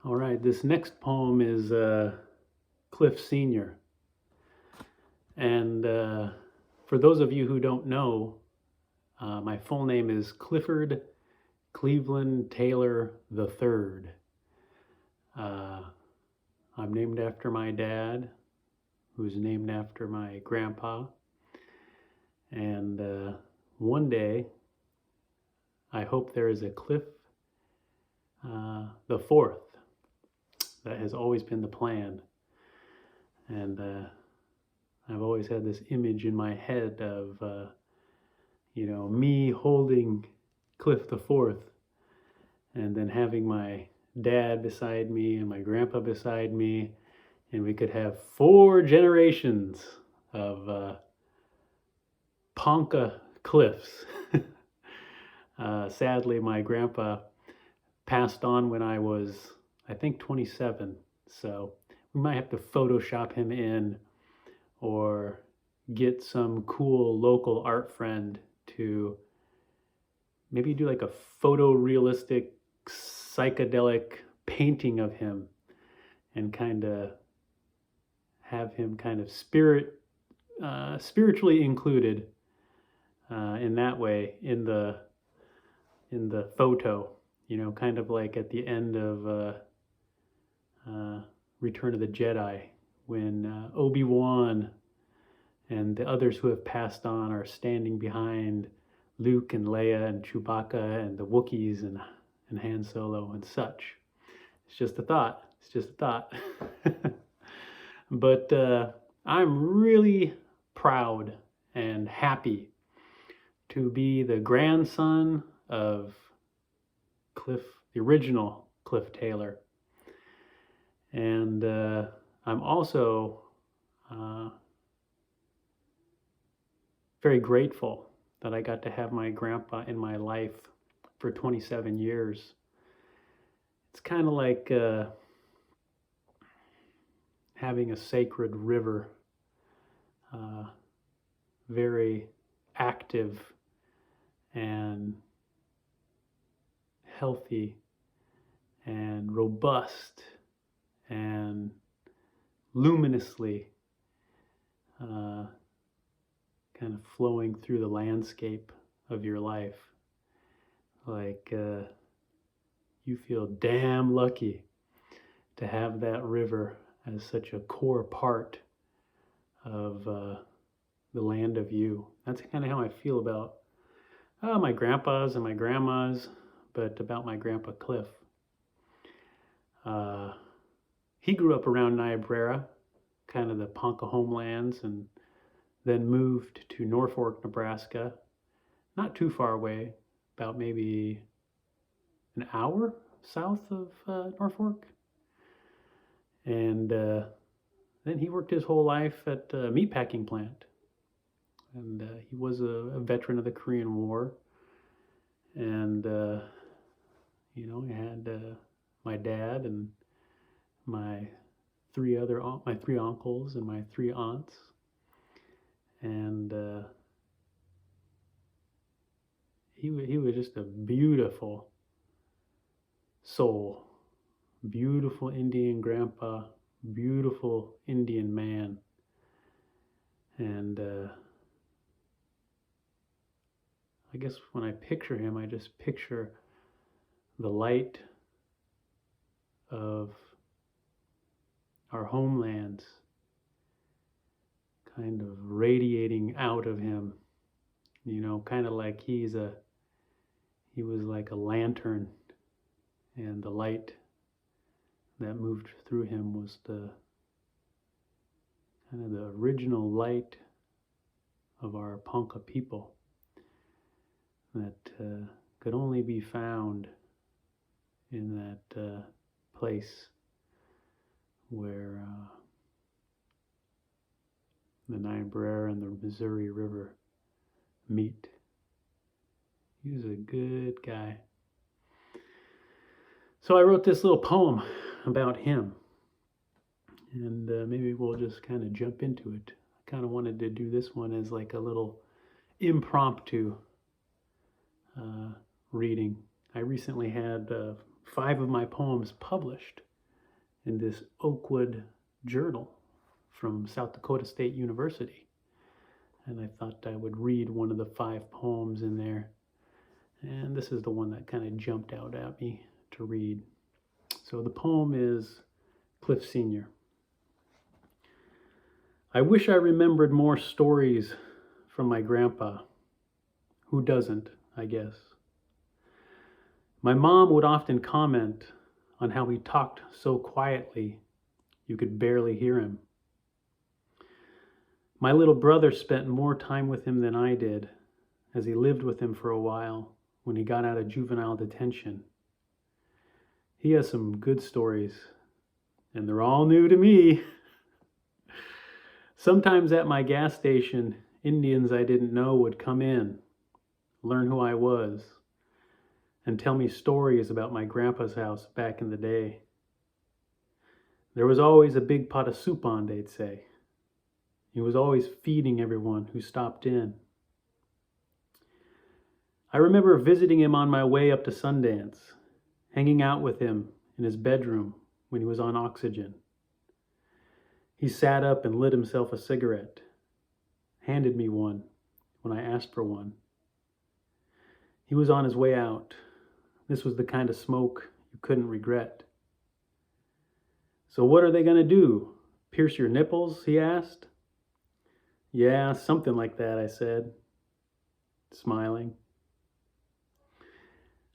All right, this next poem is Cliff Sr. And for those of you who don't know, my full name is Clifford Cleveland Taylor III. I'm named after my dad, who's named after my grandpa. And one day, I hope there is a Cliff the fourth. That has always been the plan. And I've always had this image in my head of, me holding Cliff the fourth, and then having my dad beside me and my grandpa beside me, and we could have 4 generations of Ponca Cliffs. Sadly, my grandpa passed on when I was, I think, 27. So we might have to Photoshop him in or get some cool local art friend to maybe do like a photorealistic psychedelic painting of him and kind of have him kind of spiritually included in that way in the photo, kind of like at the end of Return of the Jedi, when Obi-Wan and the others who have passed on are standing behind Luke and Leia and Chewbacca and the Wookiees and Han Solo and such. It's just a thought. It's just a thought. But I'm really proud and happy to be the grandson of Cliff, the original Cliff Taylor. And I'm also very grateful that I got to have my grandpa in my life for 27 years. It's kind of like having a sacred river, very active and healthy and robust and luminously kind of flowing through the landscape of your life. Like you feel damn lucky to have that river as such a core part of the land of you. That's kind of how I feel about my grandpas and my grandmas, but about my grandpa Cliff. He grew up around Niobrara, kind of the Ponca homelands, and then moved to Norfolk, Nebraska, not too far away, about maybe an hour south of Norfolk. And then he worked his whole life at a meatpacking plant. And he was a veteran of the Korean War. And, he had my dad and my 3 uncles and my 3 aunts. And he was just a beautiful soul, beautiful Indian grandpa, beautiful Indian man. And I guess when I picture him, I just picture the light of our homelands kind of radiating out of him, kind of like he was like a lantern, and the light that moved through him was the kind of the original light of our Ponca people that could only be found in that place where the Niobrara and the Missouri River meet. He was a good guy. So I wrote this little poem about him, and maybe we'll just kind of jump into it. I kind of wanted to do this one as like a little impromptu reading. I recently had 5 of my poems published in this Oakwood journal from South Dakota State University. And I thought I would read one of the 5 poems in there. And this is the one that kind of jumped out at me to read. So the poem is Cliff Sr. I wish I remembered more stories from my grandpa. Who doesn't, I guess? My mom would often comment on how he talked so quietly you could barely hear him. My little brother spent more time with him than I did, as he lived with him for a while when he got out of juvenile detention. He has some good stories, and they're all new to me. Sometimes at my gas station, Indians I didn't know would come in, learn who I was, and tell me stories about my grandpa's house back in the day. There was always a big pot of soup on, they'd say. He was always feeding everyone who stopped in. I remember visiting him on my way up to Sundance, hanging out with him in his bedroom when he was on oxygen. He sat up and lit himself a cigarette, handed me one when I asked for one. He was on his way out. This was the kind of smoke you couldn't regret. So what are they going to do? Pierce your nipples? He asked. Yeah, something like that, I said, smiling.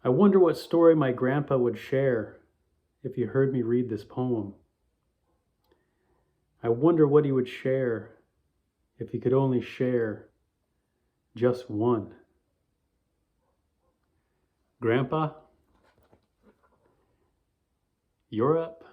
I wonder what story my grandpa would share if he heard me read this poem. I wonder what he would share if he could only share just one. Grandpa, you're up.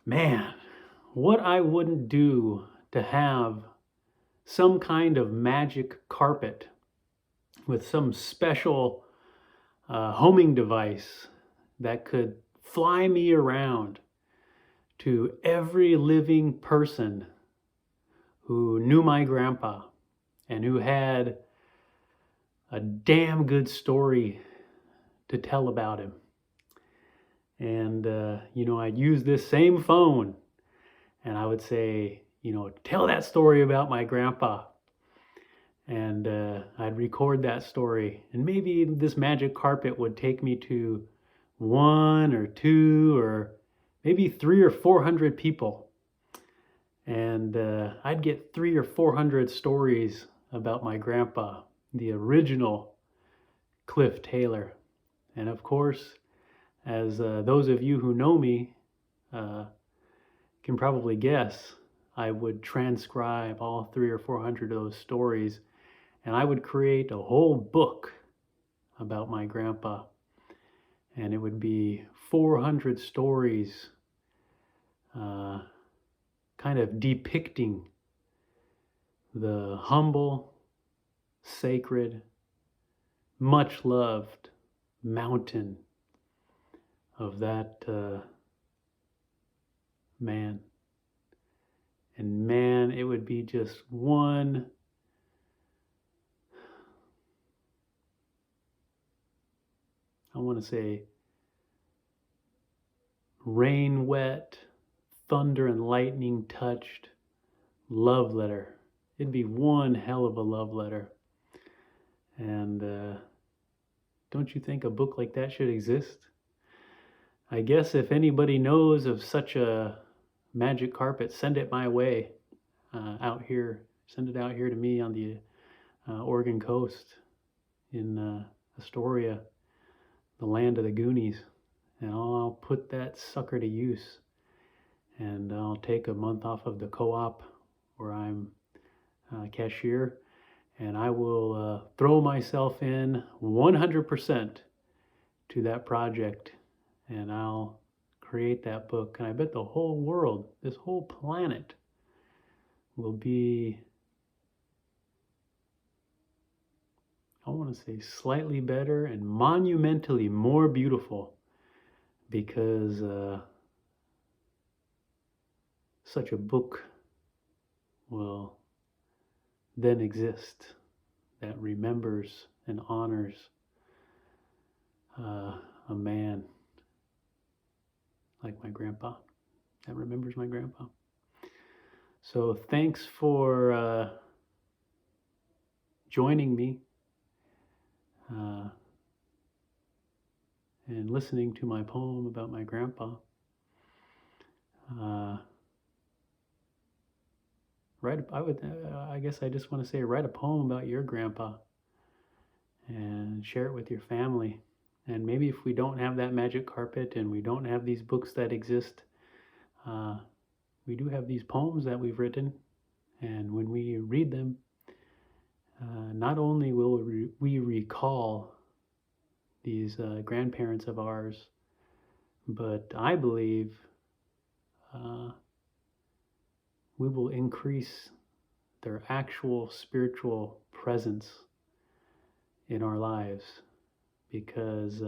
Man, what I wouldn't do to have some kind of magic carpet with some special homing device that could fly me around to every living person who knew my grandpa and who had a damn good story to tell about him. And, I'd use this same phone and I would say, tell that story about my grandpa. And I'd record that story. And maybe this magic carpet would take me to 1 or 2 or maybe 300 or 400 people. And I'd get 300 or 400 stories about my grandpa, the original Cliff Taylor. And of course, as those of you who know me can probably guess, I would transcribe all 300 or 400 of those stories, and I would create a whole book about my grandpa. And it would be 400 stories kind of depicting the humble, sacred, much loved mountain of that man. And man, it would be just one I want to say rain wet, thunder and lightning touched love letter. It'd be one hell of a love letter. And don't you think a book like that should exist? I guess if anybody knows of such a magic carpet, send it my way out here. Send it out here to me on the Oregon coast in Astoria, the land of the Goonies. And I'll put that sucker to use. And I'll take a month off of the co-op where I'm cashier, and I will throw myself in 100% to that project, and I'll create that book. And I bet the whole world, this whole planet, will be, I want to say, slightly better and monumentally more beautiful, because such a book will then exist that remembers and honors a man like my grandpa, that remembers my grandpa. So thanks for joining me and listening to my poem about my grandpa. I guess I just want to say, write a poem about your grandpa and share it with your family. And maybe if we don't have that magic carpet and we don't have these books that exist, we do have these poems that we've written. And when we read them, not only will we recall these grandparents of ours, but I believe we will increase their actual spiritual presence in our lives, because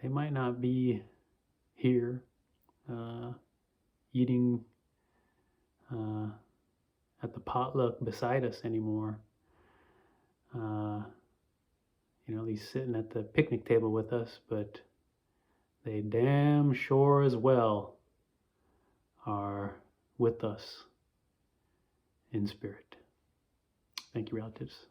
they might not be here eating at the potluck beside us anymore, at least sitting at the picnic table with us, but they damn sure as well are with us in spirit. Thank you, relatives.